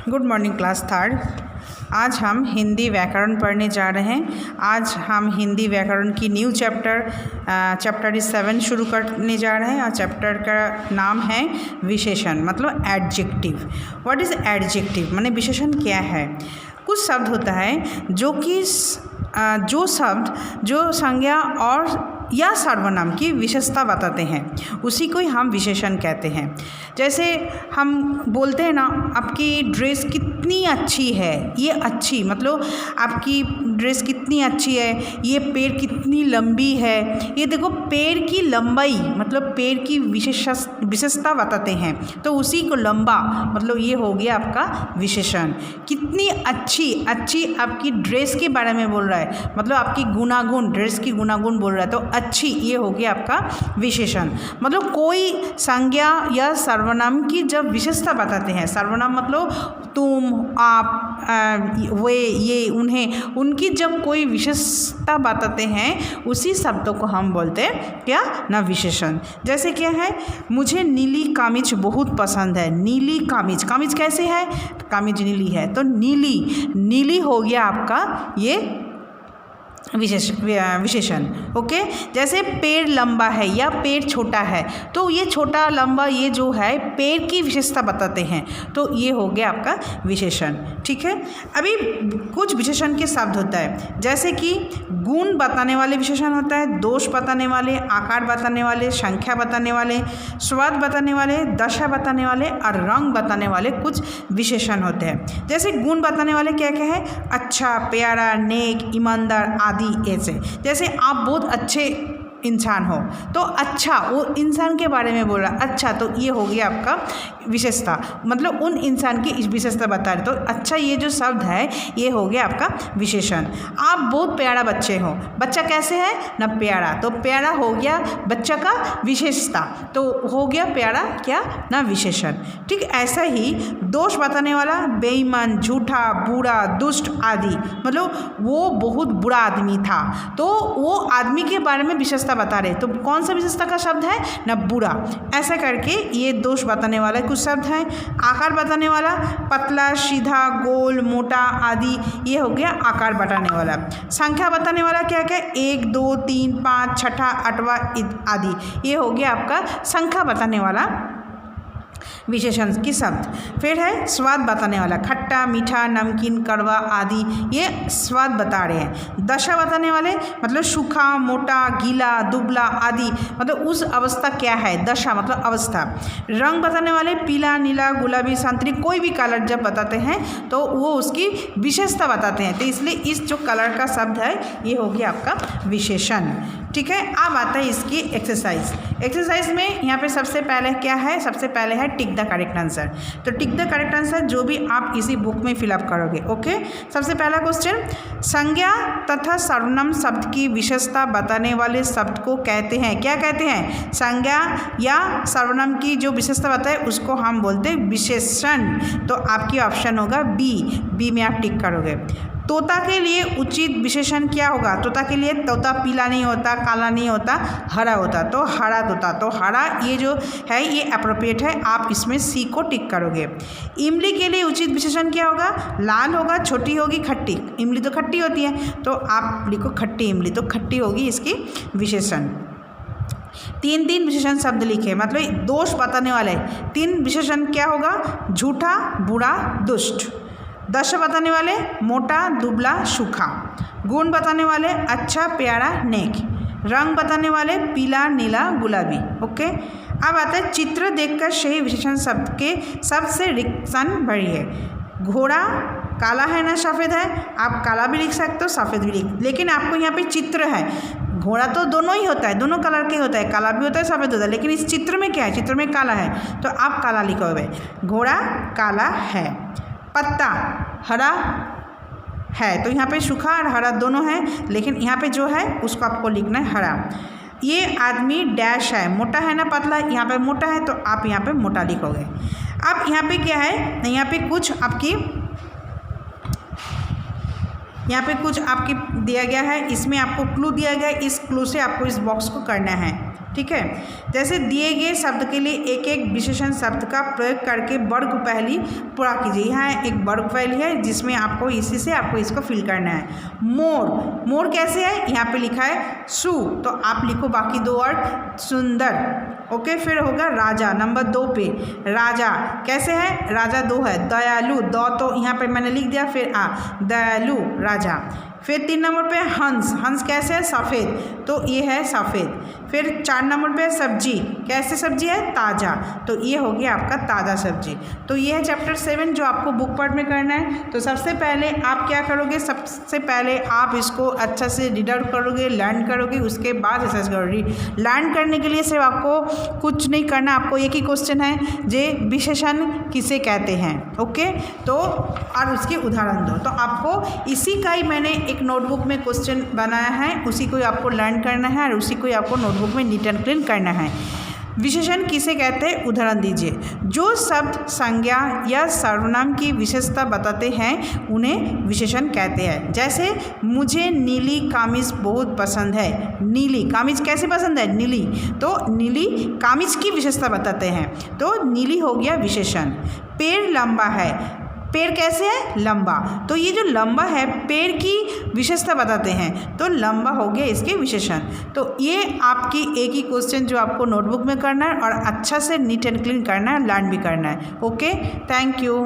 Good morning class third. आज हम हिंदी व्याकरण पढ़ने जा रहे हैं। आज हम हिंदी व्याकरण की न्यू चैप्टर 7 शुरू करने जा रहे हैं और चैप्टर का नाम है विशेषण, मतलब एडजेक्टिव। व्हाट इज़ एडजेक्टिव माने विशेषण क्या है। कुछ शब्द होता है जो कि जो शब्द जो संज्ञा और या सर्वनाम की विशेषता बताते हैं, उसी को ही हम विशेषण कहते हैं। जैसे हम बोलते हैं ना, आपकी ड्रेस कितनी अच्छी है, ये अच्छी मतलब आपकी ड्रेस कितनी अच्छी है, ये पैर कितनी लंबी है। ये देखो, पैर की लंबाई मतलब पैर की विशेषता बताते हैं, तो उसी को लंबा मतलब ये हो गया आपका विशेषण। कितनी अच्छी आपकी ड्रेस के बारे में बोल रहा है, मतलब आपकी गुणागुण, ड्रेस की गुणागुण बोल रहा है, तो अच्छी ये हो गया आपका विशेषण। मतलब कोई संज्ञा या सर्वनाम की जब विशेषता बताते हैं, सर्वनाम मतलब तुम, आप, वे, ये, उन्हें, उनकी जब कोई विशेषता बताते हैं, उसी शब्दों को हम बोलते हैं क्या ना विशेषण। जैसे क्या है, मुझे नीली कामीज बहुत पसंद है। नीली कामीज, कामीज कैसे है, कामीज नीली है, तो नीली हो गया आपका ये विशेषण। ओके। जैसे पेड़ लंबा है या पेड़ छोटा है, तो ये छोटा लंबा ये जो है पेड़ की विशेषता बताते हैं, तो ये हो गया आपका विशेषण। ठीक है। अभी कुछ विशेषण के शब्द होता है, जैसे कि गुण बताने वाले विशेषण होता है, दोष बताने वाले, आकार बताने वाले, संख्या बताने वाले, स्वाद बताने वाले, दशा बताने वाले और रंग बताने वाले कुछ विशेषण होते हैं। जैसे गुण बताने वाले क्या क्या है, अच्छा, प्यारा, नेक, ईमानदार आदि। ऐसे जैसे आप बहुत अच्छे इंसान हो, तो अच्छा वो इंसान के बारे में बोल रहा, अच्छा, तो ये हो गया आपका विशेषता, मतलब उन इंसान की विशेषता बता रहे, तो अच्छा ये जो शब्द है ये हो गया आपका विशेषण। आप बहुत प्यारा बच्चे हो, बच्चा कैसे है ना, प्यारा, तो प्यारा हो गया बच्चा का विशेषता, तो हो गया प्यारा क्या ना विशेषण। ठीक ऐसा ही दोष बताने वाला, बेईमान, झूठा, बुरा, दुष्ट आदि, मतलब वो बहुत बुरा आदमी था, तो वो आदमी के बारे में विशेषता बता रहे, तो कौन सा विशेषता का शब्द है ना बुरा। ऐसा करके ये दोष बताने वाला कुछ शब्द हैं। आकार बताने वाला, पतला, सीधा, गोल, मोटा आदि, ये हो गया आकार बताने वाला। संख्या बताने वाला क्या क्या, 1, 2, 3, 5, छठा, 8वां आदि, ये हो गया आपका संख्या बताने वाला विशेषण की शब्द। फिर है स्वाद बताने वाला, खट्टा, मीठा, नमकीन, कड़वा आदि, ये स्वाद बता रहे हैं। दशा बताने वाले मतलब सूखा, मोटा, गीला, दुबला आदि, मतलब उस अवस्था क्या है, दशा मतलब अवस्था। रंग बताने वाले, पीला, नीला, गुलाबी, संतरी, कोई भी कलर जब बताते हैं तो वो उसकी विशेषता बताते हैं, तो इसलिए इस जो कलर का शब्द है ये हो गया आपका विशेषण। ठीक है। अब आता है इसकी एक्सरसाइज में यहाँ पे सबसे पहले क्या है, सबसे पहले है टिक द करेक्ट आंसर। तो टिक द करेक्ट आंसर जो भी आप इसी बुक में फिलअप करोगे। ओके। सबसे पहला क्वेश्चन, संज्ञा तथा सर्वनाम शब्द की विशेषता बताने वाले शब्द को कहते हैं, क्या कहते हैं, संज्ञा या सर्वनाम की जो विशेषता बताए उसको हम बोलते हैं विशेषण। तो आपकी ऑप्शन होगा बी में आप टिक करोगे। तोता के लिए उचित विशेषण क्या होगा, तोता के लिए तोता पीला नहीं होता, काला नहीं होता, हरा होता, तो हरा तोता, तो हरा ये जो है ये अप्रोप्रिएट है, आप इसमें सी को टिक करोगे। इमली के लिए उचित विशेषण क्या होगा, लाल होगा, छोटी होगी, खट्टी, इमली तो खट्टी होती है, तो आप लिखो खट्टी इमली, तो खट्टी होगी इसकी विशेषण। 3 विशेषण शब्द लिखे, मतलब दोष बताने वाले 3 विशेषण क्या होगा, झूठा, बुरा, दुष्ट। दशा बताने वाले, मोटा, दुबला, सूखा। गुण बताने वाले, अच्छा, प्यारा, नेक। रंग बताने वाले, पीला, नीला, गुलाबी। ओके। अब आता है चित्र देखकर सही विशेषण शब्द के सबसे रिक्शन बढ़िए। घोड़ा काला है ना सफ़ेद है, आप काला भी लिख सकते हो, सफ़ेद भी लिख, लेकिन आपको यहाँ पे चित्र है, घोड़ा तो दोनों ही होता है, दोनों कलर के होता है, काला भी होता है, सफ़ेद होता है, लेकिन इस चित्र में क्या है, चित्र में काला है, तो आप काला लिखोगे, घोड़ा काला है। पत्ता हरा है, तो यहाँ पे सूखा और हरा दोनों है, लेकिन यहाँ पे जो है उसको आपको लिखना है हरा। ये आदमी डैश है, मोटा है ना पतला, यहाँ पे मोटा है, तो आप यहाँ पे मोटा लिखोगे। अब यहाँ पे क्या है, यहाँ पे कुछ आपकी दिया गया है, इसमें आपको क्लू दिया गया है, इस क्लू से आपको इस बॉक्स को करना है। ठीक है। जैसे दिए गए शब्द के लिए एक एक विशेषण शब्द का प्रयोग करके वर्ग पहेली पूरा कीजिए। यहाँ एक वर्ग पहेली है जिसमें आपको इसी से आपको इसको फिल करना है। मोर, मोर कैसे है, यहाँ पे लिखा है सु, तो आप लिखो बाकी दो वर्ड सुंदर। ओके, फिर होगा राजा नंबर 2 पे। राजा कैसे है, राजा 2 है। दयालु, दो तो यहाँ पे मैंने लिख दिया, फिर दयालु राजा। फिर 3 नंबर पे हंस, हंस कैसे है, सफ़ेद, तो ये है सफ़ेद। फिर 4 नंबर पे सब्जी, कैसे सब्जी है, ताज़ा, तो ये हो गया आपका ताज़ा सब्जी। तो ये है चैप्टर 7 जो आपको बुक पार्ट में करना है। तो सबसे पहले आप क्या करोगे, सबसे पहले आप इसको अच्छा से रीड आउट करोगे, लर्न करोगे, उसके बाद एक्सरसाइज करोगे। लर्न करने के लिए सिर्फ आपको कुछ नहीं करना, आपको एक ही क्वेश्चन है, जे विशेषण किसे कहते हैं। ओके, तो और उसके उदाहरण दो। तो आपको इसी का ही मैंने एक नोटबुक में क्वेश्चन बनाया है, उसी को आपको लर्न करना है और उसी को आपको नोटबुक में नीट एंड क्लीन करना है। विशेषण किसे कहते हैं, उदाहरण दीजिए। जो शब्द संज्ञा या सर्वनाम की विशेषता बताते हैं उन्हें विशेषण कहते हैं। जैसे मुझे नीली कामीज बहुत पसंद है। नीली कामीज कैसे पसंद है, नीली, तो नीली कामीज की विशेषता बताते हैं, तो नीली हो गया विशेषण। पेड़ लंबा है, पेड़ कैसे है, लंबा, तो ये जो लंबा है पेड़ की विशेषता बताते हैं, तो लंबा हो गया इसके विशेषण। तो ये आपकी एक ही क्वेश्चन जो आपको नोटबुक में करना है और अच्छा से नीट एंड क्लीन करना है, लर्न भी करना है। Okay, thank you.